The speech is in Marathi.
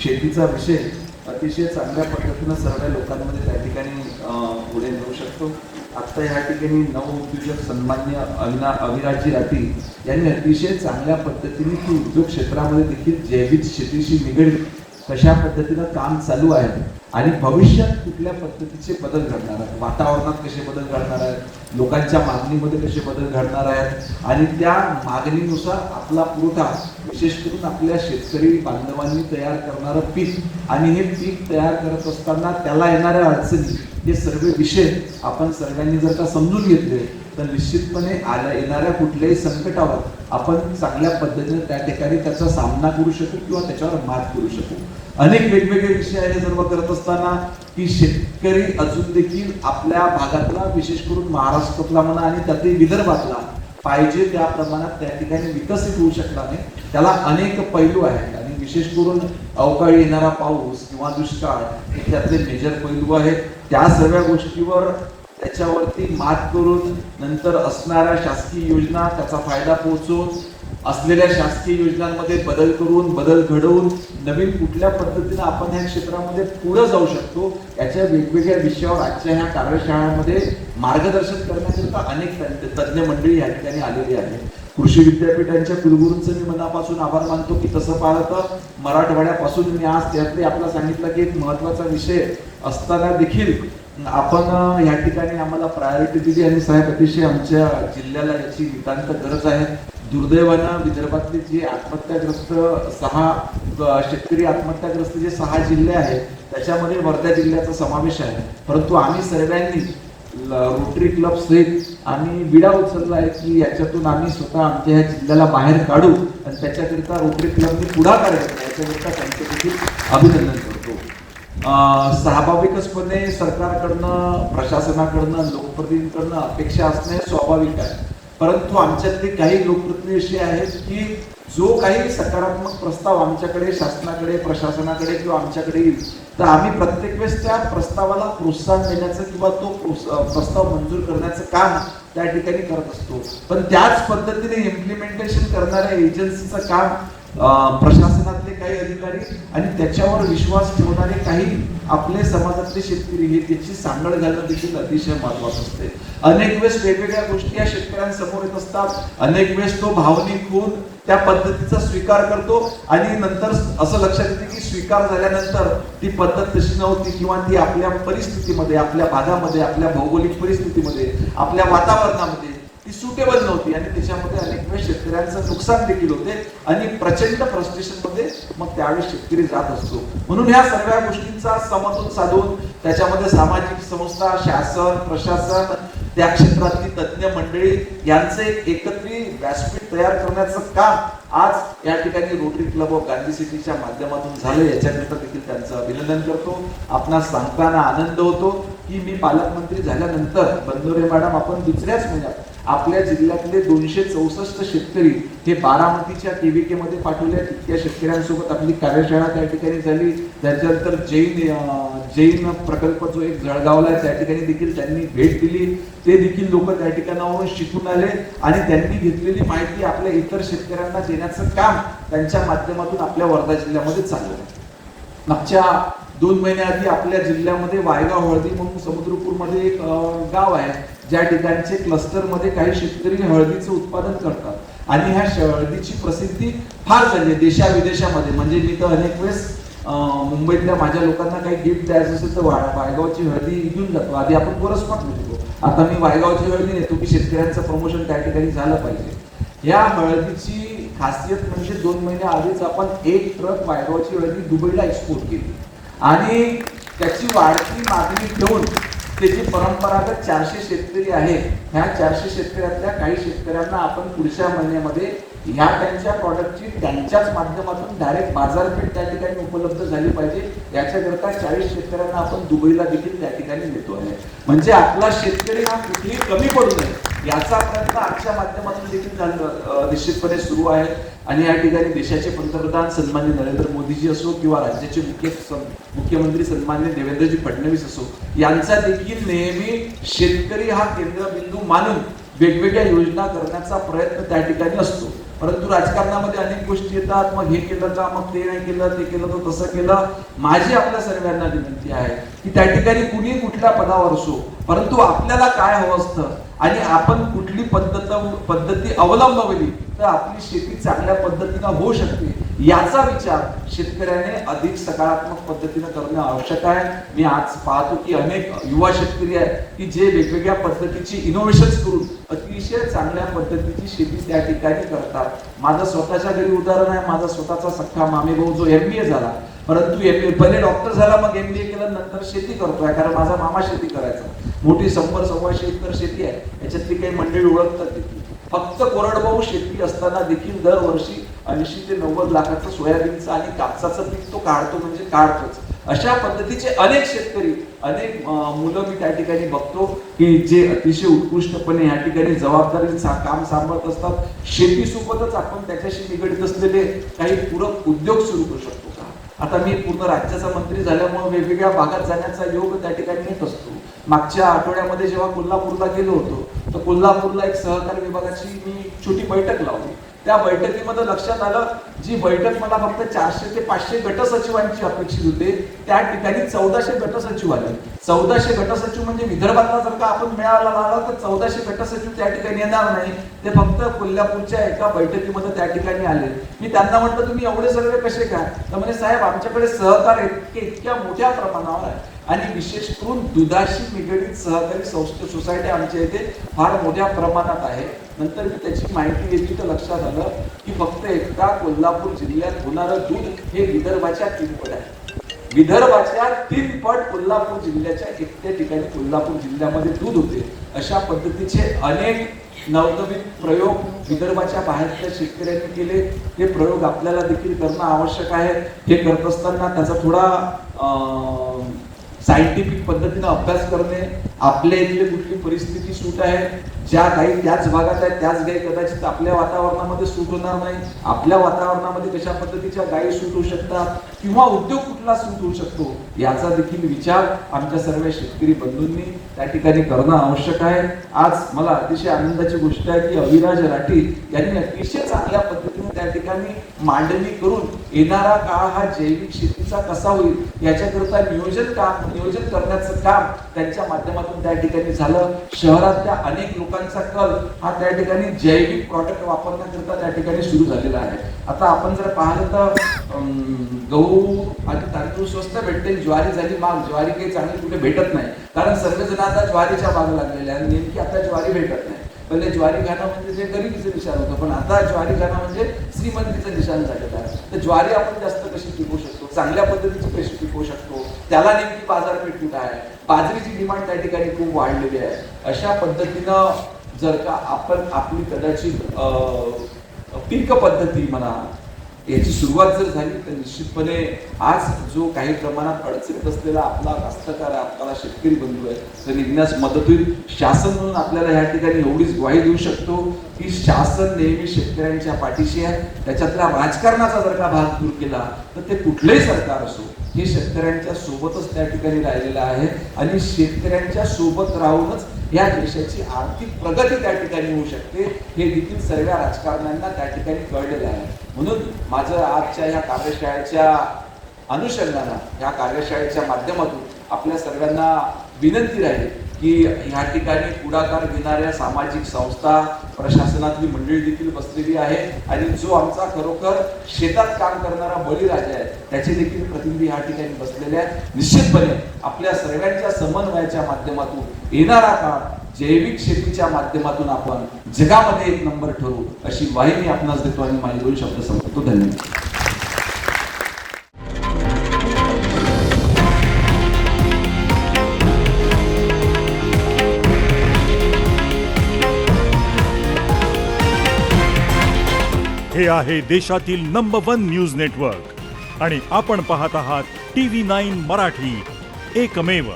शेतीचा विषय अतिशय चांगल्या पद्धतीनं सर्व लोकांमध्ये त्या ठिकाणी पुढे नेऊ शकतो. आत्ता ह्या ठिकाणी नवउद्योजक सन्मान्य अविनाशजी राठी यांनी अतिशय चांगल्या पद्धतीने की उद्योग क्षेत्रामध्ये देखील जैविक शेतीशी निगडीत कशा पद्धतीनं काम चालू आहे आणि भविष्यात कुठल्या पद्धतीचे बदल घडणार आहेत, वातावरणात कसे बदल घडणार आहेत, लोकांच्या मागणीमध्ये कसे बदल घडणार आहेत आणि त्या मागणीनुसार आपला पुरवठा विशेष करून आपल्या शेतकरी बांधवांनी तयार करणारं पीक आणि हे पीक तयार करत असताना त्याला येणाऱ्या अडचणी हे सर्व विषय आपण सर्वांनी जर का समजून घेतले तर निश्चितपणे येणाऱ्या कुठल्याही संकटावर आपण चांगल्या पद्धतीने त्या ठिकाणी त्याचा सामना करू शकू किंवा त्याच्यावर मात करू शकू. अनेक वेगवेगळे विषय आहे सर्व करत असताना की शेतकरी अजून देखील आपल्या भागातला विशेष करून महाराष्ट्रातला म्हणा आणि त्यातही विदर्भातला पाहिजे त्या प्रमाणात त्या ठिकाणी विकसित होऊ शकला नाही. त्याला अनेक पैलू आहेत आणि विशेष करून अवकाळी येणारा पाऊस किंवा दुष्काळ हे त्यातले मेजर पैलू आहेत. त्या सर्व गोष्टीवर त्याच्यावरती मात करून नंतर असणाऱ्या शासकीय योजना त्याचा फायदा पोहोचवून असलेल्या शासकीय योजनांमध्ये बदल करून बदल घडवून नवीन कुठल्या पद्धतीने आपण ह्या क्षेत्रामध्ये पुढे जाऊ शकतो याच्या वेगवेगळ्या विषयावर आजच्या ह्या कार्यशाळांमध्ये मार्गदर्शन करण्याकरिता अनेक तज्ज्ञ मंडळी या ठिकाणी आलेली आहेत. कृषी विद्यापीठांच्या कुलगुरूंचं मी मनापासून आभार मानतो की तसं पाहिलं तर मराठवाड्यापासून मी आज त्यातले आपला सांगितलं की एक महत्वाचा विषय असताना देखील आपण या ठिकाणी आम्हाला प्रायोरिटी दिली आणि साहेब अतिशय आमच्या जिल्ह्याला याची नितांत गरज आहे. दुर्दैवानं विदर्भातले जे आत्महत्याग्रस्त 6 शेतकरी आत्महत्याग्रस्त जे 6 जिल्हे आहेत त्याच्यामध्ये वर्धा जिल्ह्याचा समावेश आहे. परंतु आम्ही सर्वांनी रोटरी क्लब सहित आम्ही विडा उचलला आहे की याच्यातून आम्ही स्वतः आमच्या ह्या जिल्ह्याला बाहेर काढू आणि त्याच्याकरिता रोटरी क्लबने पुढाकार घेतला याच्याकरिता त्यांचे देखील अभिनंदन करतो. स्वाभाविकपणे सरकारकडनं प्रशासनाकडनं लोकप्रतिनिधींकडनं अपेक्षा असणे स्वाभाविक आहे. परंतु आमच्यातले काही लोकप्रतिनिधी असे आहेत की जो काही सकारात्मक प्रस्ताव आमच्याकडे शासनाकडे प्रशासनाकडे किंवा आमच्याकडे येईल तर आम्ही प्रत्येक वेळेस त्या प्रस्तावाला प्रोत्साहन देण्याचं किंवा तो प्रस्ताव मंजूर करण्याचं काम त्या ठिकाणी करत असतो. पण त्याच पद्धतीने इम्प्लिमेंटेशन करणाऱ्या एजन्सीचं काम प्रशासनातले काही अधिकारी आणि त्याच्यावर विश्वास ठेवणारे काही आपले समाजातले शेतकरी हे त्याची सांगड घालणं देखील अतिशय महत्वाचं असते. अनेक वेळेस वेगवेगळ्या गोष्टी या शेतकऱ्यांसमोर येत असतात. अनेक वेळेस तो भावनिक होऊन त्या पद्धतीचा स्वीकार करतो आणि नंतर असं लक्षात येते की स्वीकार झाल्यानंतर ती पद्धत तशी नव्हती किंवा ती आपल्या परिस्थितीमध्ये आपल्या भागामध्ये आपल्या भौगोलिक परिस्थितीमध्ये आपल्या वातावरणामध्ये ती सुटेबल नव्हती आणि त्याच्यामध्ये अनेक वेळेस शेतकऱ्यांचं नुकसान देखील होते आणि प्रचंड फ्रस्ट्रेशन मध्ये मग त्यावेळेस शेतकरी जात असतो. म्हणून ह्या सर्व गोष्टींचा समतोल साधून त्याच्यामध्ये सामाजिक संस्था शासन प्रशासन त्या क्षेत्रातली तज्ज्ञ मंडळी यांचे एकत्रित व्यासपीठ तयार करण्याचं काम आज या ठिकाणी रोटरी क्लब ऑफ गांधी सिटीच्या माध्यमातून झालं. याच्याकरिता देखील त्यांचं अभिनंदन करतो. आपणास सांगताना आनंद होतो की मी पालकमंत्री झाल्यानंतर बंदोरे मॅडम आपण दुसऱ्याच महिन्यात आपल्या जिल्ह्यातले 264 शेतकरी हे बारामतीच्या केव्हीके मध्ये पाठवले. त्या शेतकऱ्यांसोबत आपली कार्यशाळा त्या ठिकाणी झाली. त्याच्यानंतर जैन प्रकल्प जो एक जळगावला आहे त्या ठिकाणी देखील त्यांनी भेट दिली. ते देखील लोक त्या ठिकाणावरून शिकून आले आणि त्यांनी घेतलेली माहिती आपल्या इतर शेतकऱ्यांना देण्याचं काम त्यांच्या माध्यमातून आपल्या वर्धा जिल्ह्यामध्ये चालू आहे. मागच्या 2 महिन्याआधी आपल्या जिल्ह्यामध्ये वायगाव हळदी म्हणून समुद्रपूरमध्ये एक गाव आहे ज्या ठिकाणचे क्लस्टरमध्ये काही शेतकरी हळदीचं उत्पादन करतात आणि ह्या हळदीची प्रसिद्धी फार झाली आहे देशाविदेशामध्ये. म्हणजे मी तर अनेक वेळेस मुंबईतल्या माझ्या लोकांना काही गिफ्ट द्यायचं असेल तर वायगावची हळदी घेऊन जातो. आधी आपण परस्पर बोलतो, आता मी वायगावची हळदी नेतो की शेतकऱ्यांचं प्रमोशन त्या ठिकाणी झालं पाहिजे. या हळदीची खासियत म्हणजे 2 महिन्याआधीच आपण 1 ट्रक वायगावची हळदी दुबईला एक्सपोर्ट केली आणि त्याची वाढती मागणी ठेवून त्याची परंपरागत 400 शेतकरी आहेत. ह्या 400 शेतकऱ्यातल्या काही शेतकऱ्यांना आपण पुढच्या महिन्यामध्ये ह्या त्यांच्या प्रॉडक्टची त्यांच्याच माध्यमातून डायरेक्ट बाजारपेठ त्या ठिकाणी उपलब्ध झाली पाहिजे याच्याकरता 40 शेतकऱ्यांना आपण दुबईला देखील त्या ठिकाणी नेतो आहे. म्हणजे आपला शेतकरी हा कुठेही कमी पडू नये याचा प्रयत्न आजच्या माध्यमातून देखील निश्चितपणे सुरू आहे. आणि या ठिकाणी देशाचे पंतप्रधान सन्मान्य नरेंद्र मोदीजी असो किंवा राज्याचे मुख्यमंत्री सन्मान्य देवेंद्रजी फडणवीस असो यांचा देखील नेहमी शेतकरी हा केंद्रबिंदू मानून वेगवेगळ्या योजना करण्याचा प्रयत्न त्या ठिकाणी असतो. परंतु राजकारणामध्ये अनेक गोष्टी येतात, मग हे केलं का, मग ते नाही केलं, ते केलं तर तसं केलं. माझी आपल्या सर्वांना विनंती आहे की त्या ठिकाणी कुणी कुठल्या पदावर असो, परंतु आपल्याला काय हवं असतं आणि आपण कुठली पद्धती अवलंबवली तर आपली शेती चांगल्या पद्धतीनं होऊ शकते, याचा विचार शेतकऱ्याने अधिक सकारात्मक पद्धतीने करणं आवश्यक आहे. मी आज पाहतो की अनेक युवा शेतकरी आहेत की जे वेगवेगळ्या पद्धतीची इनोव्हेशन्स करून अतिशय चांगल्या पद्धतीची शेती त्या ठिकाणी करतात. माझं स्वतःच्या घरी उदाहरण आहे. माझा स्वतःचा सख्खा मामे भाऊ जो MBA झाला, परंतु पहिले डॉक्टर झाला, मग MBA केलं, नंतर शेती करतोय, कारण माझा मामा शेती करायचा. मोठी 100-125 एकर शेती आहे. याच्यातली काही मंडळी ओळखतात. फक्त कोरडवाहू शेती असताना देखील दरवर्षी 80 ते 90 लाखाचं सोयाबीनचं आणि कापसाचं पीक तो काढतो, म्हणजे काढतोच. अशा पद्धतीचे अनेक शेतकरी, अनेक मुलं मी त्या ठिकाणी बघतो की जे अतिशय उत्कृष्टपणे या ठिकाणी जबाबदारी काम सांभाळत असतात. शेतीसोबतच आपण त्याच्याशी निगडीत असलेले काही पूरक उद्योग सुरू करू शकतो का? आता मी पूर्ण राज्याचा मंत्री झाल्यामुळे वेगवेगळ्या भागात जाण्याचा योग त्या ठिकाणी येत असतो. मागच्या आठवड्यामध्ये जेव्हा कोल्हापूरला गेलो होतो, तर कोल्हापूरला एक सहकारी विभागाची मी छोटी बैठक लावली. त्या बैठकीमध्ये लक्षात आलं, जी बैठक मला फक्त 400 ते 500 गट सचिवांची अपेक्षित होते, त्या ठिकाणी 1400 गट सचिव आले. 1400 गट सचिव म्हणजे विदर्भातला जर का आपण मेळायला लागला तर 1400 गट सचिव त्या ठिकाणी येणार नाही. ते फक्त कोल्हापूरच्या एका बैठकीमध्ये त्या ठिकाणी आले. मी त्यांना म्हटलं, तुम्ही एवढे सगळे कसे काय? तर म्हणजे साहेब, आमच्याकडे सहकार इतक्या मोठ्या प्रमाणावर आहे आणि विशेष करून दुधाशी निगडीत सहकारी सोसायटी आमच्या इथे फार मोठ्या प्रमाणात आहे. नंतर मी त्याची माहिती घेतली तर लक्षात आलं की फक्त एकदा कोल्हापूर जिल्ह्यात होणारं दूध हे विदर्भाच्या 3 पट आहे. विदर्भाच्या 3 पट कोल्हापूर जिल्ह्याच्या एकट्या ठिकाणी कोल्हापूर जिल्ह्यामध्ये दूध होते. अशा पद्धतीचे अनेक नवनवीन प्रयोग विदर्भाच्या बाहेरच्या शेतकऱ्यांनी केले. ते प्रयोग आपल्याला देखील करणं आवश्यक आहे. हे करत असताना त्याचा थोडा सायंटिफिक पद्धतीने अभ्यास करणे, आपल्या इथली कुठली परिस्थिती सूट आहे, ज्या गायी त्याच भागात आहेत त्याच गायी कदाचित आपल्या वातावरणामध्ये सूट होणार नाही, आपल्या वातावरणामध्ये कशा पद्धतीच्या गायी सूट होऊ शकतात किंवा उद्योग कुठला सूट होऊ शकतो, याचा देखील विचार आमच्या सर्व शेतकरी बंधूंनी त्या ठिकाणी करणं आवश्यक आहे. आज मला अतिशय आनंदाची गोष्ट आहे की अविराज राठी यांनी अतिशय चांगल्या पद्धतीने त्या ठिकाणी मांडणी करून येणारा काळ हा जैविक शेतीचा कसा होईल याच्याकरता नियोजन करण्याचं काम त्यांच्या माध्यमातून त्या ठिकाणी झालं. शहरातल्या अनेक लोकांचा कल हा त्या ठिकाणी जैविक प्रॉडक्ट वापरण्याकरता त्या ठिकाणी सुरू झालेला आहे. आता आपण जर पाहिलं तर गहू आणि तांदूळ स्वस्त भेटते, ज्वारी झाली महाग. ज्वारी काही चांगली कुठे भेटत नाही, कारण सर्वजण आता ज्वारीच्या मागे लागलेले आणि नेमकी आता ज्वारी भेटत नाही. पहिले ज्वारी घाणं म्हणजे जे गरिबीचं निशाण होतं, पण आता ज्वारी घाणं म्हणजे श्रीमंतीचं निशाण झालेलं आहे. तर ज्वारी आपण जास्त कशी पिकवू शकतो, चांगल्या पद्धतीची कशी पिकवू शकतो, त्याला नेमकी बाजारपेठ कुठं आहे. बाजरीची डिमांड त्या ठिकाणी खूप वाढलेली आहे. अशा पद्धतीनं जर का आपण आपली कदाचित पीक पद्धती म्हणा याची सुरुवात जर झाली तर निश्चितपणे आज जो काही प्रमाणात अडचणीत असलेला आपला कास्तकार आहे, आपला शेतकरी बंधू आहे, तर निघण्यास मदत होईल. शासन म्हणून आपल्याला या ठिकाणी एवढीच ग्वाही देऊ शकतो की शासन नेहमी शेतकऱ्यांच्या पाठीशी आहे. त्याच्यातल्या राजकारणाचा जर का भाग दूर केला तर ते कुठलंही सरकार असो हे शेतकऱ्यांच्या सोबतच त्या ठिकाणी राहिलेलं आहे आणि शेतकऱ्यांच्या सोबत राहूनच या देशाची आर्थिक प्रगती त्या ठिकाणी होऊ शकते, हे देखील सर्व राजकारण्यांना त्या ठिकाणी कळलेलं आहे. म्हणून माझं आजच्या या कार्यशाळेच्या अनुषंगानं, या कार्यशाळेच्या माध्यमातून आपल्या सर्वांना विनंती राहील की ह्या ठिकाणी पुढाकार घेणाऱ्या सामाजिक संस्था, प्रशासनातली मंडळी देखील बसलेली आहे आणि जो आमचा खरोखर शेतात काम करणारा बळीराजा आहे त्याचे देखील प्रतिनिधी ह्या ठिकाणी बसलेले आहेत. निश्चितपणे आपल्या सर्वांच्या समन्वयाच्या माध्यमातून येणारा काळ जैविक शेतीच्या माध्यमातून आपण जगामध्ये 1 नंबर ठरू अशी ग्वाही मी आपणास देतो आणि माझे 2 शब्द संपवतो. धन्यवाद. हे आहे देशातील नंबर 1 न्यूज नेटवर्क आणि आपण पाहत आहात TV9 मराठी, एकमेव.